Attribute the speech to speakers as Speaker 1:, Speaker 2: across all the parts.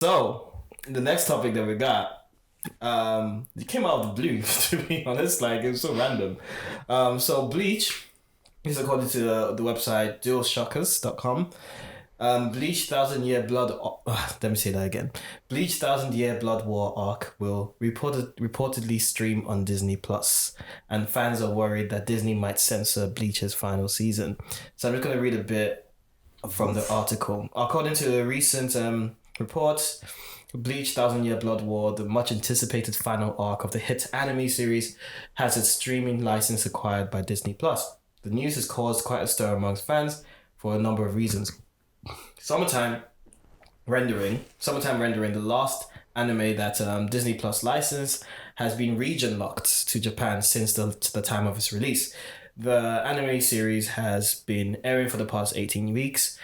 Speaker 1: So the next topic that we got, it came out of the blue. To be honest, like it was so random. So Bleach is according to the website dualshockers.com. Bleach Thousand Year Blood. Let me say that again. Bleach Thousand Year Blood War arc will reportedly stream on Disney Plus, and fans are worried that Disney might censor Bleach's final season. So I'm just gonna read a bit from the article. According to a recent report, Bleach Thousand Year Blood War, the much anticipated final arc of the hit anime series, has its streaming license acquired by Disney Plus. The news has caused quite a stir amongst fans for a number of reasons. Summertime Rendering, the last anime that Disney Plus licensed, has been region locked to Japan since the time of its release. The anime series has been airing for the past 18 weeks,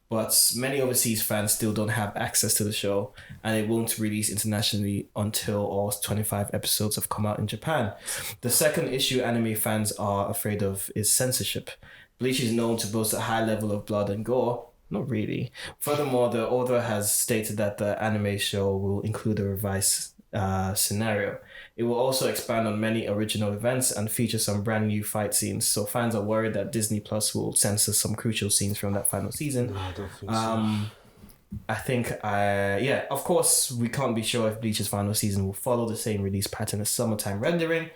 Speaker 1: but many overseas fans still don't have access to the show, and it won't release internationally until all 25 episodes have come out in Japan. The second issue anime fans are afraid of is censorship. Bleach is known to boast a high level of blood and gore. Not really. Furthermore, the author has stated that the anime show will include a revised scenario. It will also expand on many original events and feature some brand new fight scenes. So fans are worried that Disney Plus will censor some crucial scenes from that final season.
Speaker 2: No, I don't think so.
Speaker 1: Of course, we can't be sure if Bleach's final season will follow the same release pattern as Summertime Rendering,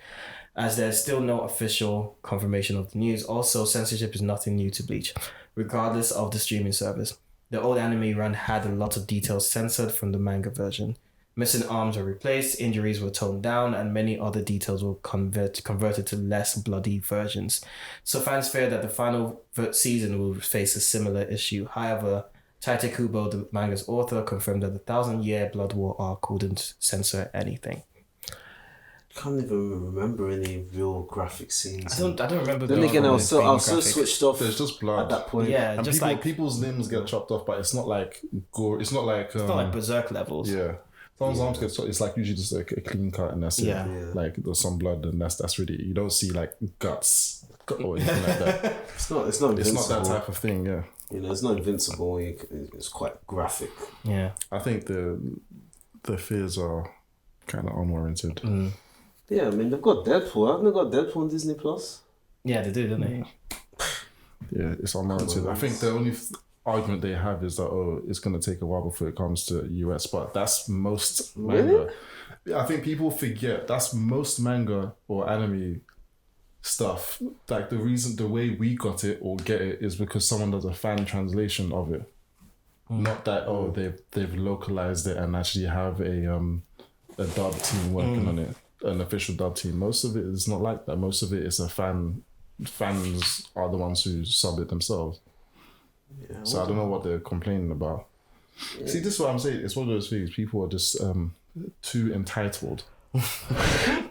Speaker 1: as there's still no official confirmation of the news. Also, censorship is nothing new to Bleach, regardless of the streaming service. The old anime run had a lot of details censored from the manga version. Missing arms were replaced, injuries were toned down, and many other details were converted to less bloody versions. So fans fear that the final season will face a similar issue. However, Taite Kubo, the manga's author, confirmed that the 1,000-year Blood War arc wouldn't censor anything.
Speaker 2: I can't even remember any real graphic scenes.
Speaker 1: I don't remember.
Speaker 2: Then again, I was so switched off.
Speaker 3: There's just blood
Speaker 2: at that point.
Speaker 1: Yeah,
Speaker 3: and
Speaker 1: just
Speaker 3: people's limbs get chopped off, but it's not like gore. It's not like
Speaker 1: Berserk levels.
Speaker 3: Yeah, someone's arms get chopped. It's like usually just like a clean cut, and that's it.
Speaker 1: Yeah.
Speaker 3: Like there's some blood, and that's really, you don't see like guts or anything like that.
Speaker 2: It's not invincible.
Speaker 3: It's not that type of thing. Yeah,
Speaker 2: it's not invincible. It's quite graphic.
Speaker 1: Yeah,
Speaker 3: I think the fears are kind of unwarranted.
Speaker 2: Yeah, I mean they've got Deadpool. Haven't they got Deadpool on Disney Plus?
Speaker 1: Yeah, they do, don't they?
Speaker 3: Yeah, it's unwarranted. I think the only argument they have is that it's gonna take a while before it comes to US, but that's most manga.
Speaker 2: Really?
Speaker 3: Yeah, I think people forget that's most manga or anime stuff. Like the way we got it or get it is because someone does a fan translation of it. Not that they've localized it and actually have a dub team working on it. An official dub team. Most of it is not like that. Most of it is fans are the ones who sub it themselves. Yeah, so I don't know what they're complaining about. Yeah. See, this is what I'm saying. It's one of those things. People are just too entitled. They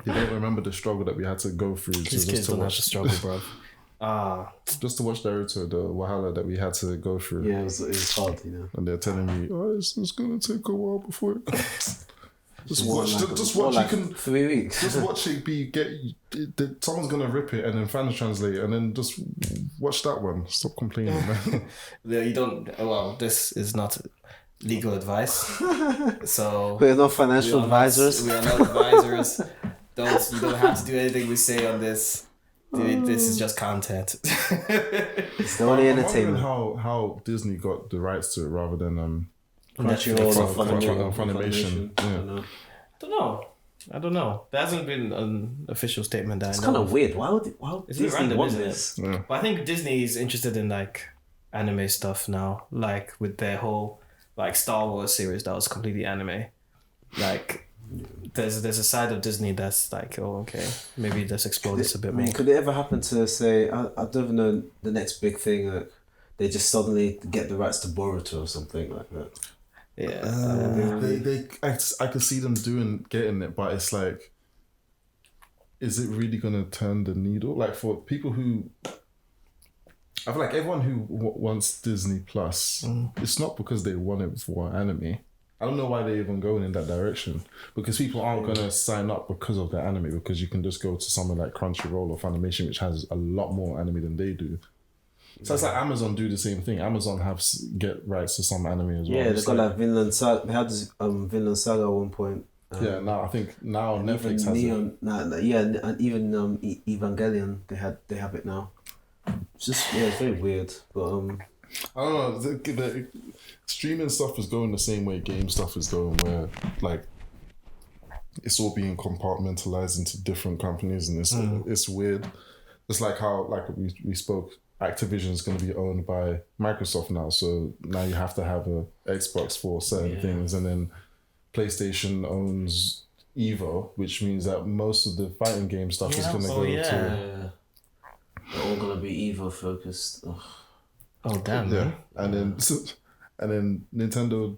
Speaker 3: don't remember the struggle that we had to go through.
Speaker 1: These kids don't have to struggle, bro.
Speaker 3: Just to watch Naruto, the wahala that we had to go through.
Speaker 2: Yeah, it was hard,
Speaker 3: And they're telling me, it's gonna take a while before it comes. Just watch.
Speaker 2: You can 3 weeks.
Speaker 3: Just watch it someone's gonna rip it and then fans translate it, and then just watch that one. Stop complaining, man.
Speaker 1: You don't. Well, this is not legal advice, so
Speaker 2: we're not financial advisors.
Speaker 1: We are not advisors. You don't have to do anything we say on this. This is just content.
Speaker 2: It's the only entertainment.
Speaker 3: I'm wondering how Disney got the rights to it rather than
Speaker 2: Netflix or
Speaker 3: Funimation. Yeah.
Speaker 1: I don't know. There hasn't been an official statement that
Speaker 2: it's kind of weird. Why would Disney
Speaker 1: random,
Speaker 2: want this?
Speaker 3: Yeah.
Speaker 1: But I think Disney is interested in like anime stuff now, like with their whole like Star Wars series that was completely anime. Like there's a side of Disney that's like, maybe let's explore this a bit more.
Speaker 2: Could it ever happen to say I don't know the next big thing? They just suddenly get the rights to Boruto or something like that.
Speaker 1: Yeah,
Speaker 3: I could see them getting it, but it's like, is it really gonna turn the needle? Like for people who, I feel like everyone who wants Disney Plus, it's not because they want it for anime. I don't know why they're even going in that direction, because people aren't gonna sign up because of the anime, because you can just go to somewhere like Crunchyroll or Funimation, which has a lot more anime than they do. So it's like Amazon do the same thing. Amazon get rights to some anime as well.
Speaker 2: Yeah,
Speaker 3: It's
Speaker 2: they got like Vinland Saga. They had this Vinland Saga at one point.
Speaker 3: yeah, now I think now Netflix has
Speaker 2: Neon, yeah, and even Evangelion, they have it now. It's just it's very weird, but
Speaker 3: I don't know. The streaming stuff is going the same way game stuff is going, where like it's all being compartmentalized into different companies, and it's weird. It's like how we spoke. Activision's going to be owned by Microsoft now, so now you have to have a Xbox for certain things, and then PlayStation owns Evo, which means that most of the fighting game stuff is going to go to.
Speaker 2: They're all gonna be Evo focused. Ugh.
Speaker 1: Oh damn!
Speaker 3: Yeah,
Speaker 1: Man.
Speaker 3: and then Nintendo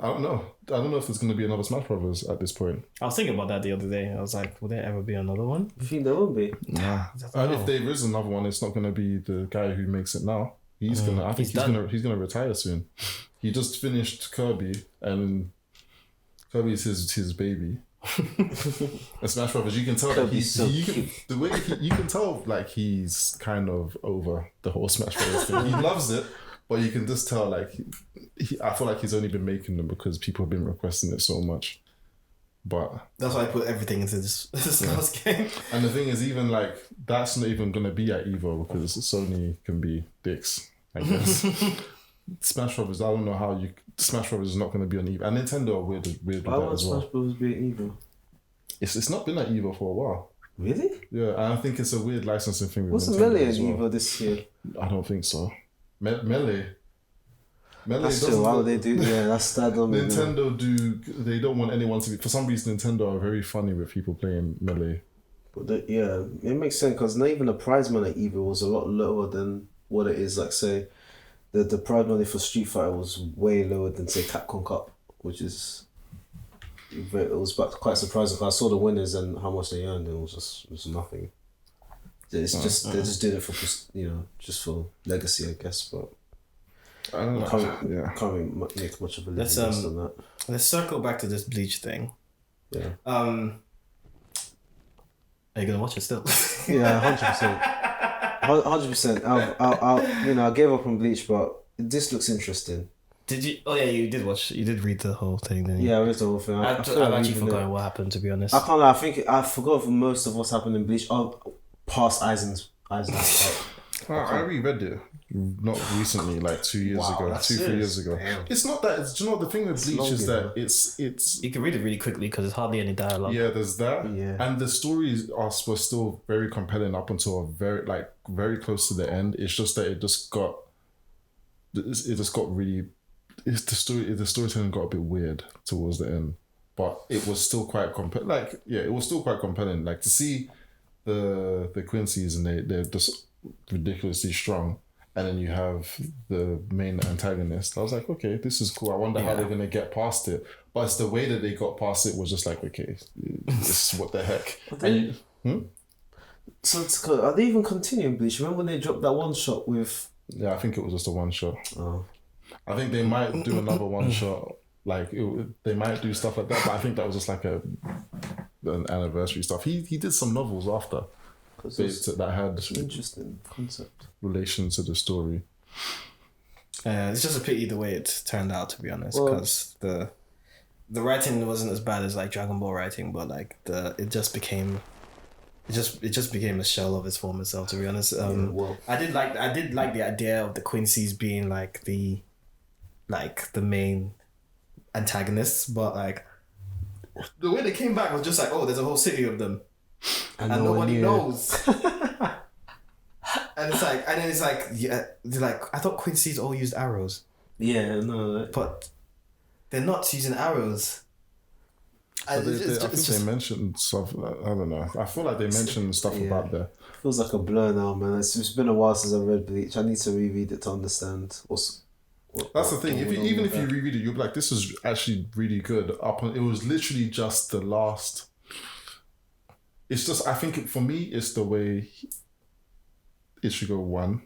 Speaker 3: I don't know if there's going to be another Smash Brothers at this point.
Speaker 1: I was thinking about that the other day. I was like, will there ever be another one?
Speaker 2: You think there will be?
Speaker 3: Nah. And if there is another one, it's not going to be the guy who makes it now. He's gonna retire soon. He just finished Kirby, and Kirby is his baby. And Smash Brothers, you can tell that you can tell like he's kind of over the whole Smash Brothers thing. He loves it, but you can just tell like I feel like he's only been making them because people have been requesting it so much. But
Speaker 1: that's why I put everything into this last game.
Speaker 3: And the thing is, even like that's not even gonna be at Evo because Sony can be dicks, I guess. Smash Brothers, I don't know how Smash Brothers is not gonna be on Evo, and Nintendo are weird with
Speaker 2: Why
Speaker 3: that
Speaker 2: would
Speaker 3: as well.
Speaker 2: Smash Bros be at Evo?
Speaker 3: It's not been at Evo for a while.
Speaker 2: Really?
Speaker 3: Yeah, and I think it's a weird licensing thing with
Speaker 2: Wasn't
Speaker 3: Nintendo
Speaker 2: Melee at
Speaker 3: as well.
Speaker 2: Evo this year?
Speaker 3: I don't think so. Melee.
Speaker 2: That's still how they do. Yeah, that's that.
Speaker 3: Nintendo they don't want anyone to be. For some reason, Nintendo are very funny with people playing Melee.
Speaker 2: But it makes sense because not even the prize money at Evo was a lot lower than what it is. Like say, the prize money for Street Fighter was way lower than say Capcom Cup, which is. It was quite surprising. I saw the winners and how much they earned. It was nothing. It's just they're just doing it for just for legacy, I guess. But
Speaker 3: I don't know.
Speaker 2: Can't really make much of a living based on that.
Speaker 1: Let's circle back to this Bleach thing.
Speaker 2: Yeah.
Speaker 1: Are you gonna watch it still?
Speaker 2: Yeah, 100%. I gave up on Bleach, but this looks interesting.
Speaker 1: Did you? Oh yeah, you did watch. You did read the whole thing, didn't you?
Speaker 2: Yeah, I read the whole thing.
Speaker 1: I've actually forgotten what happened. To be honest,
Speaker 2: I can't lie. I think I forgot most of what's happened in Bleach. Past Aizen's.
Speaker 3: I reread it not recently, like 2 years ago, 3 years ago.
Speaker 2: Damn.
Speaker 3: It's not that. Do you know the thing with Bleach is that it's.
Speaker 1: you can read it really quickly because there's hardly any dialogue.
Speaker 3: Yeah, there's that.
Speaker 2: Yeah.
Speaker 3: And the stories were still very compelling up until very close to the end. It's just that it just got really. The storytelling got a bit weird towards the end, but it was still quite compelling. It was still quite compelling. Like to see the Quincy's and they're just ridiculously strong, and then you have the main antagonist. I was like, okay, this is cool. I wonder how they're gonna get past it. But it's the way that they got past it was just like, okay, this is what the heck.
Speaker 2: So it's cool. Are they even continuing Bleach? Remember when they dropped that one shot with?
Speaker 3: Yeah, I think it was just a one shot.
Speaker 2: Oh.
Speaker 3: I think they might do another one shot. They might do stuff like that, but I think that was just like an anniversary stuff. He did some novels after that had
Speaker 2: interesting concept
Speaker 3: relation to the story.
Speaker 1: It's just a pity the way it turned out, to be honest, because the writing wasn't as bad as like Dragon Ball writing, but like it just became a shell of its former self, to be honest. I did like the idea of the Quincy's being like the main antagonists, but like the way they came back was just like, oh, there's a whole city of them and nobody knows. and it's like yeah, they're like, I thought Quincy's all used arrows.
Speaker 2: Yeah, no,
Speaker 1: but they're not using arrows.
Speaker 3: I think they mentioned stuff. I don't know. I feel like they mentioned stuff about that.
Speaker 2: Feels like a blur now, man. It's been a while since I read Bleach. I need to reread it to understand
Speaker 3: That's the thing. Even if you reread it, you'll be like, "This is actually really good." It was literally just the last. It's just. I think for me, it's the way Ichigo won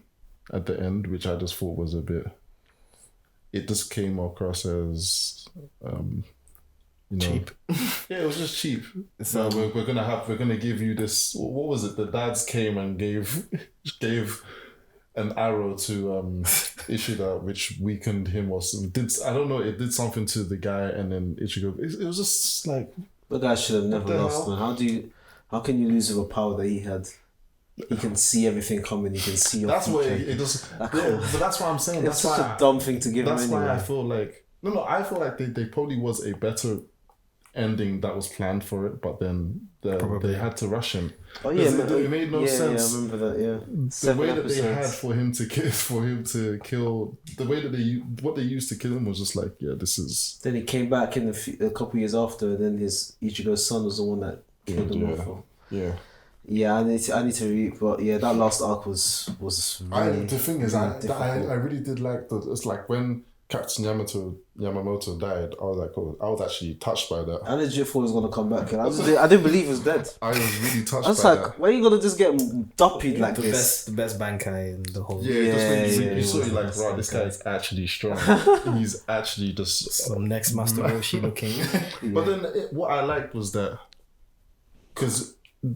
Speaker 3: at the end, which I just thought was a bit. It just came across as you know.
Speaker 1: Cheap.
Speaker 3: Yeah, it was just cheap.
Speaker 1: So
Speaker 3: So we're gonna give you this. What was it? The dads came and gave an arrow to Ishida, which weakened him or some did. I don't know. It did something to the guy, and then Ichigo. It was just like
Speaker 2: The guy should have never
Speaker 3: the
Speaker 2: lost,
Speaker 3: hell?
Speaker 2: man. How can you lose with a power that he had? He can see everything coming. He can see your
Speaker 3: that's what
Speaker 2: future.
Speaker 3: it just.
Speaker 2: That
Speaker 3: Yeah,
Speaker 2: can't-
Speaker 3: but that's what I'm saying.
Speaker 2: It's
Speaker 3: That's
Speaker 2: such
Speaker 3: why.
Speaker 2: a dumb thing to give him
Speaker 3: That's why I
Speaker 2: anyway.
Speaker 3: feel like no. I feel like they probably was a better ending that was planned for it, but then
Speaker 1: Probably.
Speaker 3: they had to rush him.
Speaker 2: Oh yeah,
Speaker 3: it made no sense.
Speaker 2: Yeah, I remember that. Yeah,
Speaker 3: The way that they had for him to kill, the way that what they used to kill him was just like, yeah, this is.
Speaker 2: Then he came back in a couple years after, and then his Ichigo's son was the one that killed him off.
Speaker 3: Yeah.
Speaker 2: Yeah, I need to read, but yeah, that last arc was really.
Speaker 3: The thing is, I
Speaker 2: difficult.
Speaker 3: really did like it's like when Captain Yamamoto died, I was like, I was actually touched by that.
Speaker 2: I legit thought he was gonna come back, and I didn't believe he was dead.
Speaker 3: I was really touched
Speaker 2: I was
Speaker 3: by
Speaker 2: like,
Speaker 3: that.
Speaker 2: why are you gonna just get duppied like this?
Speaker 1: the best Bankai in the whole.
Speaker 3: Yeah, just when
Speaker 2: Yeah,
Speaker 3: you saw
Speaker 2: yeah.
Speaker 3: it like, right, this guy's actually strong. He's actually just.
Speaker 1: Some next Master Roshi looking.
Speaker 3: But then what I liked was that because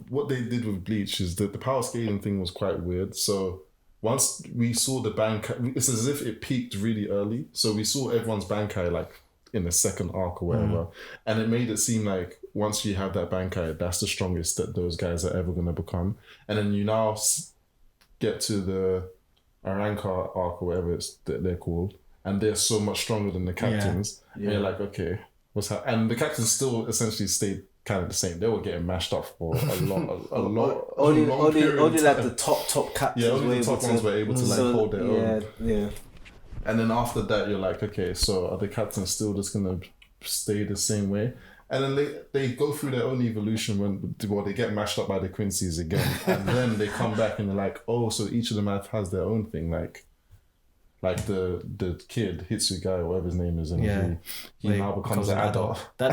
Speaker 3: what they did with Bleach is that the power scaling thing was quite weird. So once we saw the Bankai, it's as if it peaked really early. So we saw everyone's Bankai like in the second arc or whatever, and it made it seem like once you have that Bankai, that's the strongest that those guys are ever gonna become. And then you now get to the Aranka arc or whatever they're called, and they're so much stronger than the captains.
Speaker 2: Yeah.
Speaker 3: And you're like, okay, and the captains still essentially stayed kind of the same. They were getting mashed up for a long
Speaker 2: Only
Speaker 3: period of
Speaker 2: like
Speaker 3: time.
Speaker 2: the top captains.
Speaker 3: Yeah, only
Speaker 2: were
Speaker 3: the top
Speaker 2: able
Speaker 3: ones
Speaker 2: to,
Speaker 3: were able to like hold their own.
Speaker 2: Yeah.
Speaker 3: And then after that, you're like, okay, so are the captains still just gonna stay the same way? And then they go through their own evolution when they get mashed up by the Quincy's again, and then they come back and they're like, oh, so each of them has their own thing, like the kid Hitsugai or whatever his name is, and
Speaker 1: Yeah.
Speaker 3: he now becomes an adult.
Speaker 1: That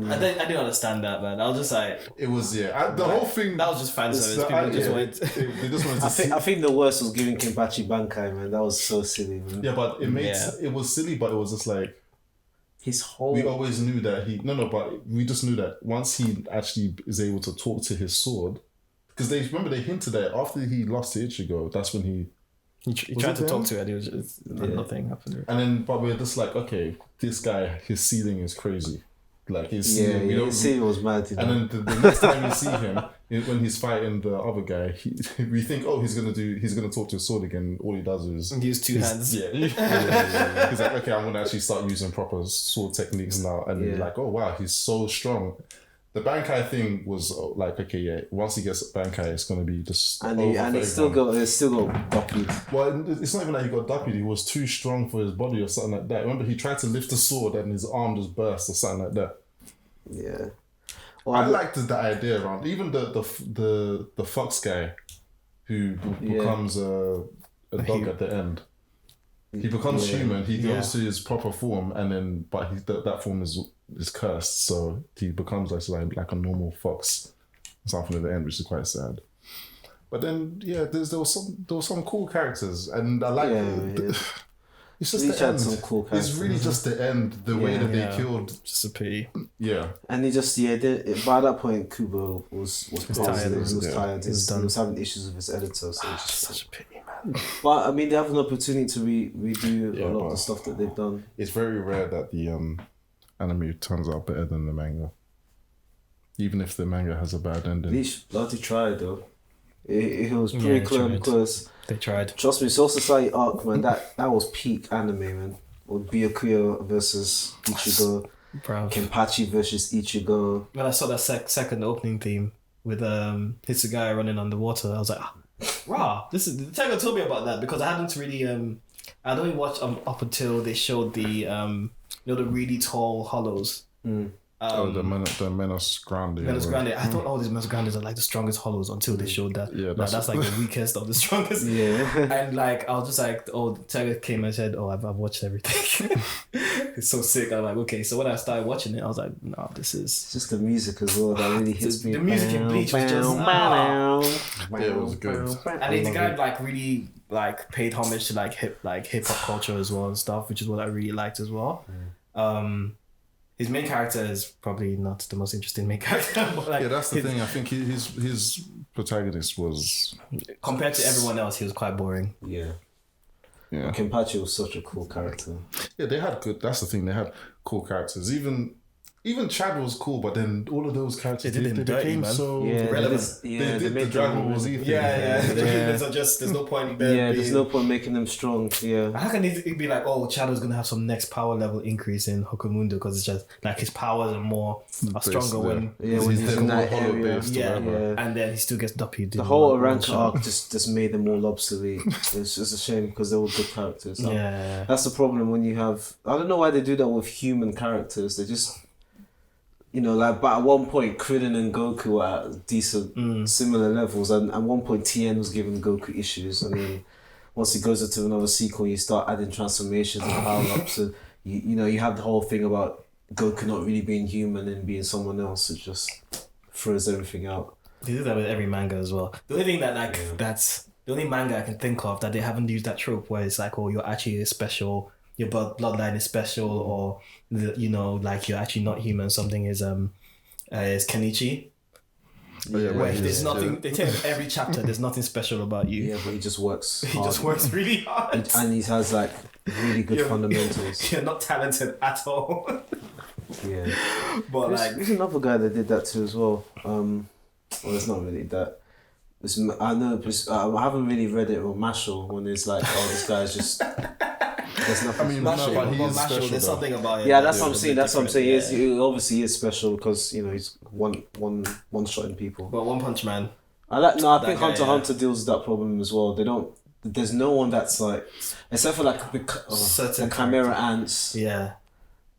Speaker 1: I didn't understand that, man. I was just like,
Speaker 3: It was the whole thing.
Speaker 1: that was just fan
Speaker 3: it's
Speaker 1: service.
Speaker 3: the-
Speaker 1: People just
Speaker 3: yeah,
Speaker 1: wanted.
Speaker 3: they just wanted to
Speaker 2: I think the worst was giving Kenpachi Bankai, man. That was so silly, man.
Speaker 3: Yeah, but it
Speaker 1: Yeah.
Speaker 3: was silly, but it was just like
Speaker 2: His whole
Speaker 3: we always knew that but we just knew that once he actually is able to talk to his sword, because they hinted at it, after he lost to Ichigo, that's when he
Speaker 1: He
Speaker 3: Was
Speaker 1: tried
Speaker 3: it
Speaker 1: to talk
Speaker 3: him?
Speaker 1: to it. It was just, nothing happened.
Speaker 3: and then but we're just like, okay, this guy, his ceiling is crazy, like his ceiling, we
Speaker 2: yeah,
Speaker 3: don't.
Speaker 2: see, it was mad. You know?
Speaker 3: And then the next time you see him, when he's fighting the other guy, we think, oh, he's gonna talk to his sword again. All he does is
Speaker 1: Use two hands.
Speaker 3: Yeah. He's like, okay, I'm gonna actually start using proper sword techniques now, and you're like, oh wow, he's so strong. The Bankai thing was like, okay, yeah. Once he gets Bankai, it's gonna be just
Speaker 2: and
Speaker 3: over for
Speaker 2: it still
Speaker 3: everyone.
Speaker 2: got duppied.
Speaker 3: Well, it's not even that he got duppied. He was too strong for his body or something like that. Remember, he tried to lift the sword and his arm just burst or something like that.
Speaker 2: Yeah.
Speaker 3: I liked the idea around even the Fox guy who becomes a dog at the end. He becomes human. He goes to his proper form, and then that form is cursed, so he becomes like a normal fox, something at the end, which is quite sad. But then there was some cool characters, and I like. It's just
Speaker 2: Bleach
Speaker 3: the
Speaker 2: had
Speaker 3: end.
Speaker 2: some cool
Speaker 3: It's
Speaker 2: characters.
Speaker 3: really just the end. The way that they killed.
Speaker 1: Just a pity.
Speaker 3: Yeah.
Speaker 2: And he just by that point Kubo was
Speaker 1: tired.
Speaker 2: He was tired. He was having issues with his editor, so it's just
Speaker 1: Such a pity, man.
Speaker 2: But I mean, they have an opportunity to redo a lot of the stuff that they've done.
Speaker 3: It's very rare that the anime turns out better than the manga. Even if the manga has a bad ending.
Speaker 2: Bleach bloody tried though. It was pretty close.
Speaker 1: They tried.
Speaker 2: Trust me, Soul Society arc, man. That was peak anime, man. With Byakuya versus Ichigo,
Speaker 1: Bro.
Speaker 2: Kenpachi versus Ichigo.
Speaker 1: When I saw that second opening theme with Hitsugai running underwater, I was like, rah, Tego told me about that because I hadn't really I'd only watched up until they showed the the really tall hollows.
Speaker 3: the Menos Grande.
Speaker 1: Menos Grande. I thought all these Menos Grandes are like the strongest hollows until they showed that.
Speaker 3: Yeah,
Speaker 1: that's like the weakest of the strongest.
Speaker 2: Yeah.
Speaker 1: And like I was just like, Tego came and said, I've watched everything. It's so sick. I'm like, okay. So when I started watching it, I was like, no, this is.
Speaker 2: It's just the music as well that really hits me.
Speaker 1: The music in Bleach was just.
Speaker 3: It was good.
Speaker 1: And the guy like really like paid homage to hip hop culture as well and stuff, which is what I really liked as well. his main character is probably not the most interesting main character. But like,
Speaker 3: Yeah, that's the thing. I think his protagonist was
Speaker 1: compared to everyone else, he was quite boring.
Speaker 2: Yeah.
Speaker 3: yeah.
Speaker 2: Kenpachi was such a cool character.
Speaker 3: Yeah, they had good. That's the thing. They had cool characters. Even Chad was cool, but then all of those characters
Speaker 1: They did him dirty,
Speaker 3: became
Speaker 1: man.
Speaker 3: so
Speaker 1: relevant.
Speaker 3: They did the
Speaker 2: made
Speaker 3: Dragon
Speaker 2: them-
Speaker 3: Ball Z thing.
Speaker 1: There's no point.
Speaker 2: There's no point making them strong. Yeah.
Speaker 1: How can it be like, oh, Shadow's gonna have some next power level increase in Hokumundo because it's just like his powers are stronger when
Speaker 2: When he's in that area.
Speaker 1: yeah, and then he still gets duppied.
Speaker 2: The whole Aranka arc just made them all obsolete. It's just a shame because they were good characters.
Speaker 1: Yeah,
Speaker 2: That's the problem when you have. I don't know why they do that with human characters. They just, but at one point Krillin and Goku were at decent, similar levels, and at one point Tien was giving Goku issues, and then once he goes into another sequel, you start adding transformations and power ups, and you have the whole thing about Goku not really being human and being someone else. It just throws everything out.
Speaker 1: they do that with every manga as well. The only thing that's the only manga I can think of that they haven't used that trope where it's like, oh, you're actually special, your bloodline is special, or like you're actually not human. Something is Kenichi. Where there's nothing. They tell you every chapter there's nothing special about you.
Speaker 2: Yeah, but he just works.
Speaker 1: He just works really hard,
Speaker 2: and he has like really good fundamentals.
Speaker 1: You're not talented at all.
Speaker 2: Yeah,
Speaker 1: but
Speaker 2: there's another guy that did that too as well. Well, it's not really that. I know, but I haven't really read it or Mashal when it's like, oh, this guy's just. There's nothing.
Speaker 3: I mean,
Speaker 1: Mashal,
Speaker 3: but he is special.
Speaker 1: there's
Speaker 3: Though.
Speaker 1: something about it.
Speaker 2: Yeah, that's what I'm saying. That's what I'm saying.
Speaker 1: Yeah.
Speaker 2: He obviously is special because he's one shotting people.
Speaker 1: But One Punch Man.
Speaker 2: I think
Speaker 1: guy,
Speaker 2: Hunter x Hunter deals with that problem as well. They don't. There's no one that's like, except for like the Chimera Ants.
Speaker 1: Yeah.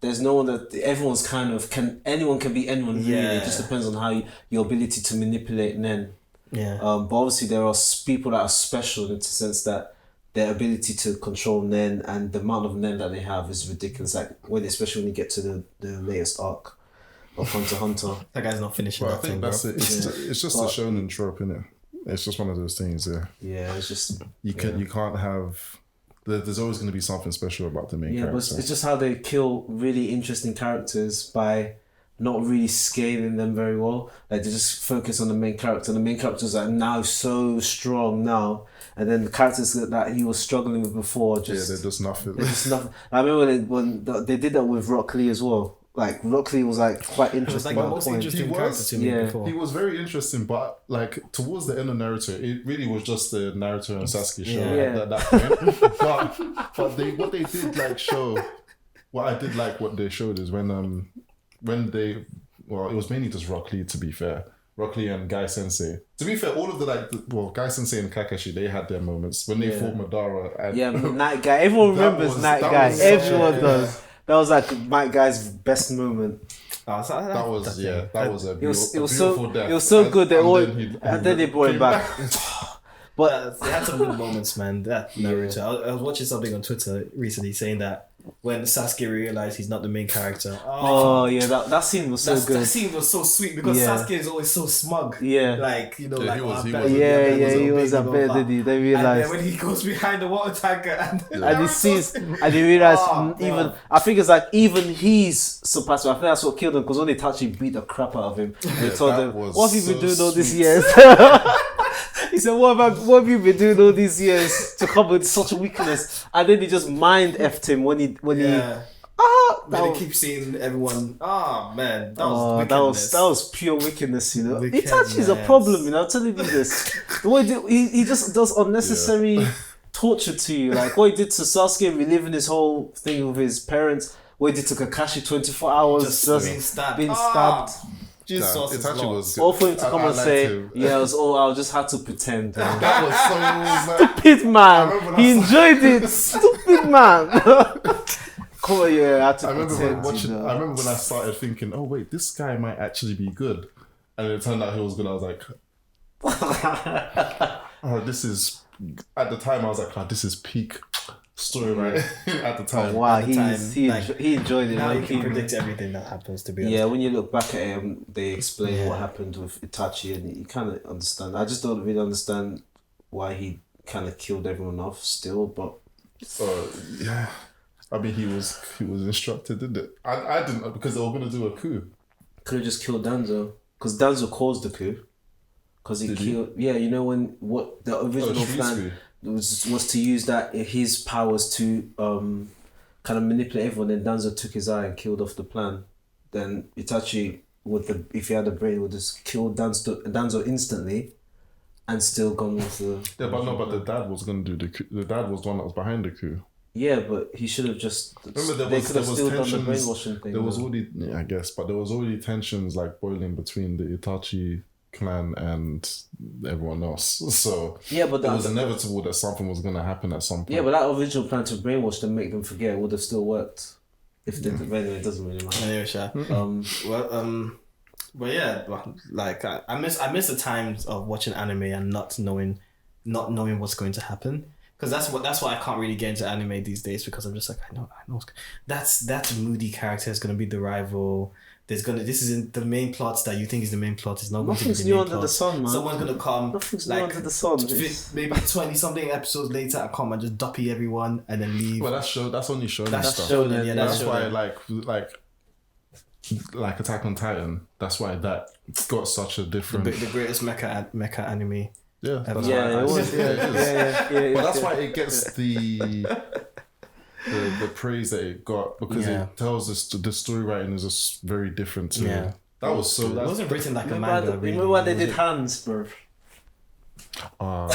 Speaker 2: There's no one that everyone's kind of anyone can be anyone really.
Speaker 1: Yeah.
Speaker 2: It just depends on how your ability to manipulate Nen.
Speaker 1: Yeah.
Speaker 2: But obviously there are people that are special in the sense that their ability to control Nen and the amount of Nen that they have is ridiculous. Like especially when you get to the latest arc of Hunter x Hunter.
Speaker 1: That guy's not finishing
Speaker 3: Well, I
Speaker 1: that
Speaker 3: think
Speaker 1: thing,
Speaker 3: that's
Speaker 1: bro.
Speaker 3: it. It's just a shonen trope, innit? It's just one of those things. Yeah.
Speaker 2: Yeah, it's just
Speaker 3: You can't have. There's always going to be something special about the main
Speaker 2: but
Speaker 3: character.
Speaker 2: it's just how they kill really interesting characters by not really scaling them very well. Like they just focus on the main character. And the main characters are now so strong now, and then the characters that he was struggling with before
Speaker 3: they're just nothing.
Speaker 2: They're just nothing. I remember when they did that with Rock Lee as well. Like Rock Lee was like quite
Speaker 1: It was
Speaker 2: interesting.
Speaker 1: like the
Speaker 2: at
Speaker 1: most
Speaker 2: that point.
Speaker 1: interesting
Speaker 3: He
Speaker 1: character
Speaker 3: was,
Speaker 1: to me
Speaker 2: yeah.
Speaker 1: before.
Speaker 3: He was very interesting, but like towards the end of Naruto, it really was just the Naruto and Sasuke show
Speaker 2: Yeah.
Speaker 3: at that point. but what they did like show, what I did like what they showed is when they, well, it was mainly just Rock Lee, to be fair. Rock Lee and Guy Sensei. To be fair, all of Guy Sensei and Kakashi, they had their moments when they fought Madara. And
Speaker 2: Night Guy. Everyone
Speaker 3: That
Speaker 2: remembers
Speaker 3: was-
Speaker 2: Night
Speaker 3: that
Speaker 2: Guy.
Speaker 3: was such a-
Speaker 2: Everyone does. That was like Night Guy's best moment.
Speaker 1: Oh, so
Speaker 3: that was a
Speaker 2: It was
Speaker 3: beautiful
Speaker 2: so
Speaker 3: death.
Speaker 2: it was so good.
Speaker 3: And
Speaker 2: Then they brought him
Speaker 3: came
Speaker 2: back. But
Speaker 1: they had some good moments, man. That Naruto. I was watching something on Twitter recently saying that when Sasuke realized he's not the main character.
Speaker 2: oh yeah, that scene was so good.
Speaker 1: That scene was so sweet because
Speaker 2: Yeah.
Speaker 1: Sasuke is always so smug.
Speaker 2: Yeah.
Speaker 1: Like,
Speaker 3: he
Speaker 1: like,
Speaker 3: was-
Speaker 1: I
Speaker 3: he
Speaker 1: bet-
Speaker 3: was-
Speaker 2: He was a bit, did he? They
Speaker 1: And then
Speaker 2: realized.
Speaker 1: when he goes behind the water tanker and
Speaker 2: And he sees, and he realized
Speaker 1: man.
Speaker 2: I think it's like even he's surpassed him. I think that's what killed him because when they touched, he beat the crap out of him. They told
Speaker 3: that
Speaker 2: him,
Speaker 3: was
Speaker 2: "What have you been
Speaker 3: so
Speaker 2: doing all these
Speaker 3: sweet.
Speaker 2: years?" He said, "What have you been doing all these years to come with such a weakness?" And then he just mind effed him when he
Speaker 1: yeah.
Speaker 2: that
Speaker 1: Then
Speaker 2: was,
Speaker 1: they keep seeing everyone. Oh man, that
Speaker 2: oh,
Speaker 1: was
Speaker 2: that was pure wickedness, you know.
Speaker 1: Wickedness.
Speaker 2: Itachi's a problem, you know. I'm telling you this. The way he just does unnecessary torture to you, like what he did to Sasuke, reliving his whole thing with his parents. What he did to Kakashi, 24 hours just
Speaker 1: being stabbed.
Speaker 2: being stabbed.
Speaker 1: Jesus,
Speaker 3: It
Speaker 1: is
Speaker 3: actually
Speaker 1: Lord.
Speaker 3: was good.
Speaker 2: All for him to come
Speaker 3: I
Speaker 2: and
Speaker 3: liked
Speaker 2: say,
Speaker 3: him.
Speaker 2: "Yeah, it was all. I just had to pretend." Man.
Speaker 3: That was so mad.
Speaker 2: Stupid man.
Speaker 3: remember
Speaker 2: He
Speaker 3: that-
Speaker 2: enjoyed it. Stupid man. Come on, yeah, I had to
Speaker 3: I remember
Speaker 2: pretend.
Speaker 3: when watching.
Speaker 2: you know.
Speaker 3: I remember when I started thinking, "Oh wait, this guy might actually be good," and it turned out he was good. I was like, "Oh, this is." At the time, I was like, "Oh, this is peak story, right?" At the time,
Speaker 2: Wow,
Speaker 1: At the time,
Speaker 2: he enjoyed it.
Speaker 1: Now
Speaker 2: man.
Speaker 1: you can
Speaker 2: He-
Speaker 1: predict everything that happens. To be honest.
Speaker 2: Yeah, when you look back at it, they explain
Speaker 1: Yeah.
Speaker 2: what happened with Itachi, and you kind of understand. I just don't really understand why he kind of killed everyone off still, but
Speaker 3: yeah. I mean, he was instructed, didn't it? I didn't, because they were going to do a coup.
Speaker 2: Could have just killed Danzo. Because Danzo caused the coup. Because he killed... Yeah, you know what the original plan was to use that, his powers to kind of manipulate everyone. Then Danzo took his eye and killed off the plan. Then Itachi, if he had a brain, would just kill Danzo instantly and still gone with the...
Speaker 3: Yeah, but the dad was going to do the coup. The dad was the one that was behind the coup.
Speaker 2: Yeah, but he should have just...
Speaker 3: Remember,
Speaker 2: they could have still done the brainwashing thing.
Speaker 3: There was already... Yeah, I guess. But there was already tensions like boiling between the Itachi clan and everyone else. So
Speaker 2: yeah, but
Speaker 3: it was inevitable that something was going to happen at some point.
Speaker 2: Yeah, but that original plan to brainwash them, make them forget, would have still worked. If they did, anyway, it doesn't really matter.
Speaker 1: Anyway, sure. But yeah, like I miss the times of watching anime and not knowing what's going to happen. Because that's why I can't really get into anime these days, because I'm just like, I know that moody character is gonna be the rival. This isn't the main plot that you think is the main plot. It's not going to be the main plot. Nothing's new under the sun, man. Someone's gonna come.
Speaker 2: Nothing's new under the sun.
Speaker 1: Maybe 20 something episodes later, I come and just duppy everyone and then leave.
Speaker 3: Well, that's only shonen.
Speaker 1: That's
Speaker 3: stuff.
Speaker 1: Shonen, yeah.
Speaker 3: That's why like Attack on Titan. That's why that got such a different.
Speaker 1: The greatest mecha anime.
Speaker 3: Yeah,
Speaker 1: that's
Speaker 3: it
Speaker 2: was.
Speaker 3: Yeah. But that's why it gets the praise that it got, because it tells us the story writing is just very different to it. That was so.
Speaker 1: It wasn't written like a manga.
Speaker 2: Remember when they did Hands, bro? Do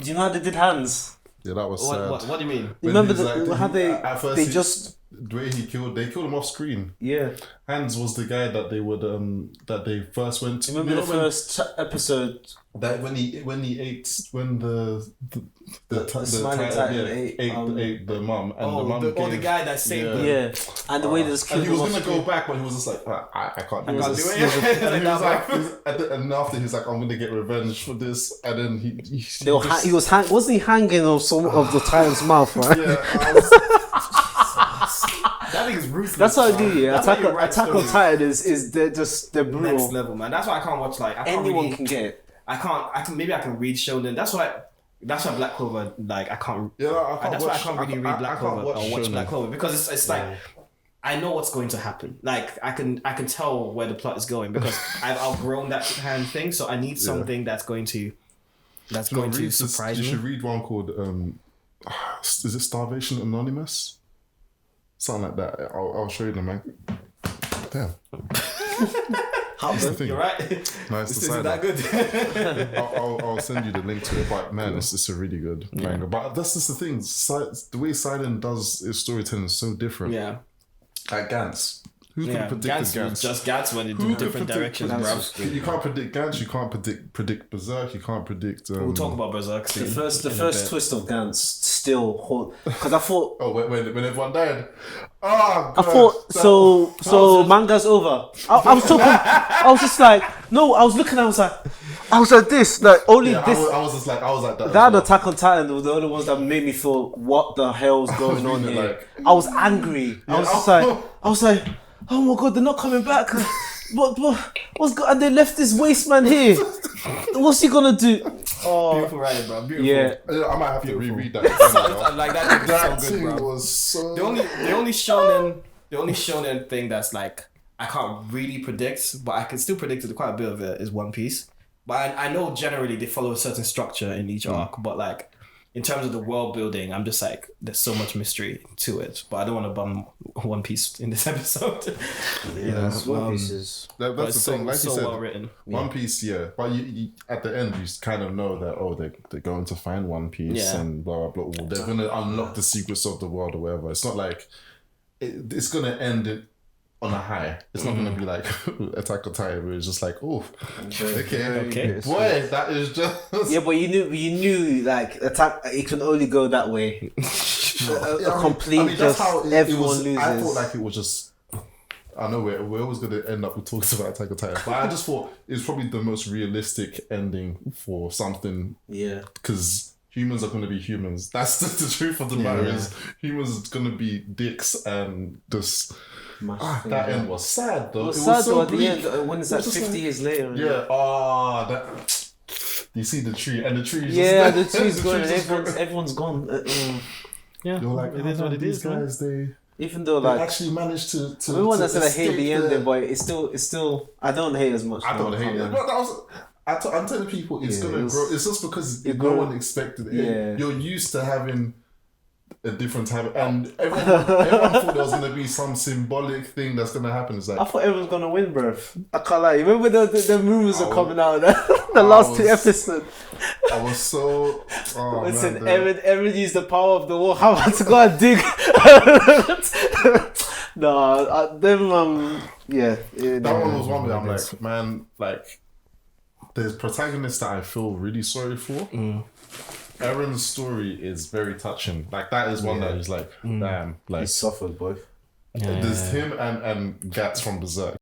Speaker 2: you know how they did Hands?
Speaker 3: Yeah, that was sad.
Speaker 1: What do you mean?
Speaker 2: Remember how they just
Speaker 3: the way they killed him off screen.
Speaker 2: Yeah,
Speaker 3: Hands was the guy that they would that they first went to.
Speaker 2: Remember the first episode
Speaker 3: that when the
Speaker 2: smiling titan
Speaker 3: ate the mum, and the mum
Speaker 1: the guy that saved them.
Speaker 2: Yeah, and the way they just killed him.
Speaker 3: And he was gonna go back, but he was just like, I can't do it. And after he's like, I'm gonna get revenge for this, and then
Speaker 2: wasn't he hanging off some of the titan's mouth, right?
Speaker 1: Yeah. That thing is ruthless.
Speaker 2: That's what I do. Yeah, Attack on Titan is they're brutal.
Speaker 1: Next level, man. That's why I can't watch
Speaker 2: anyone can get it.
Speaker 1: I can read shonen. That's why Black Clover, like I can't.
Speaker 3: Yeah,
Speaker 1: that's why I can't really read Black Clover or watch Black Clover, because it's like I know what's going to happen. Like I can tell where the plot is going, because I've outgrown that hand thing. So I need something that's going to surprise me.
Speaker 3: You should read one called is it Starvation Anonymous? Something like that. I'll show you the man. Damn.
Speaker 1: You're right.
Speaker 3: Nice
Speaker 1: this
Speaker 3: to
Speaker 1: isn't that good.
Speaker 3: I'll send you the link to it. But man, it's a really good manga. But that's just the thing. The way Silent does his storytelling is so different.
Speaker 1: Yeah.
Speaker 3: Like Gantz. Who could have predicted Gantz?
Speaker 1: Just Gantz went into different directions, bro.
Speaker 3: You can't predict Gantz. You can't predict Berserk. You can't predict.
Speaker 1: We'll talk about Berserk soon.
Speaker 2: The first twist of Gantz still, because I thought.
Speaker 3: Oh, when everyone died. Oh, God.
Speaker 2: I thought so. Manga's over. I was talking. I was just like, no. I was looking. I was like this. Like only this.
Speaker 3: I was like that.
Speaker 2: That Attack on Titan were the only ones that made me feel, what the hell's going on here? I was angry. I was like, oh my God, they're not coming back. What's good? And they left this waste man here. What's he gonna do? Oh,
Speaker 1: beautiful writing, bro. Beautiful.
Speaker 2: Yeah,
Speaker 3: I might have to reread that. Again,
Speaker 1: like that so good, bro.
Speaker 3: Was so...
Speaker 1: The only shonen thing that's like I can't really predict, but I can still predict it quite a bit of it, is One Piece. But I know generally they follow a certain structure in each arc, but like in terms of the world building, I'm just like, there's so much mystery to it. But I don't want to bum One Piece in this episode.
Speaker 2: One Piece is...
Speaker 3: That's the thing, like you said,
Speaker 1: well written.
Speaker 3: One Piece, yeah. But you at the end, you kind of know that, they're going to find One Piece and blah, blah, blah. They're going to unlock the secrets of the world or whatever. It's not like... It's going to end it on a high. It's not going to be like Attack on Titan, where it's just like, oh, okay. Boy, that is just...
Speaker 2: Yeah, but you knew like Attack, it can only go that way. a complete
Speaker 3: that's how
Speaker 2: everyone
Speaker 3: was,
Speaker 2: loses.
Speaker 3: I thought like it was just... I know we're always going to end up with talks about Attack on Titan, but I just thought it was probably the most realistic ending for something.
Speaker 2: Yeah.
Speaker 3: Because humans are going to be humans. That's the truth of the matter is humans are going to be dicks and just... that end was sad though.
Speaker 2: It was sad
Speaker 3: so
Speaker 2: though at
Speaker 3: bleak.
Speaker 2: the end, when it's like 50 years later.
Speaker 3: Yeah. That you see the tree and the tree.
Speaker 2: The tree's gone and everyone's gone.
Speaker 4: Yeah,
Speaker 3: You're like,
Speaker 4: it is what it
Speaker 3: these
Speaker 4: is, man.
Speaker 3: guys, they
Speaker 2: Even though
Speaker 3: they
Speaker 2: like
Speaker 3: actually managed to.
Speaker 2: everyone that said I hate
Speaker 3: escape
Speaker 2: the ending, but it's still I don't hate as much.
Speaker 3: I don't hate it.
Speaker 2: Can't
Speaker 3: But
Speaker 2: lie.
Speaker 3: that was. I'm telling people it's
Speaker 2: Yeah,
Speaker 3: gonna
Speaker 2: it was-
Speaker 3: grow. It's just because
Speaker 2: it
Speaker 3: no
Speaker 2: grew-
Speaker 3: one expected it.
Speaker 2: Yeah.
Speaker 3: You're used to having a different type, and everyone thought there was gonna be some symbolic thing that's gonna happen. It's
Speaker 2: I
Speaker 3: like
Speaker 2: thought everyone's gonna win, bruv. I can't lie. Remember the rumors are
Speaker 3: I
Speaker 2: coming out the last two
Speaker 3: was-
Speaker 2: episodes.
Speaker 3: I was so. Oh,
Speaker 2: Listen,
Speaker 3: man,
Speaker 2: Erin used the power of the wall. How about to go and dig? No, them yeah.
Speaker 3: that one was one where I'm like, man, like there's protagonists that I feel really sorry for. Erin's story is very touching. Like that is one that is like, damn,
Speaker 2: He
Speaker 3: like
Speaker 2: suffered, boy.
Speaker 3: there's him and Gats from Berserk.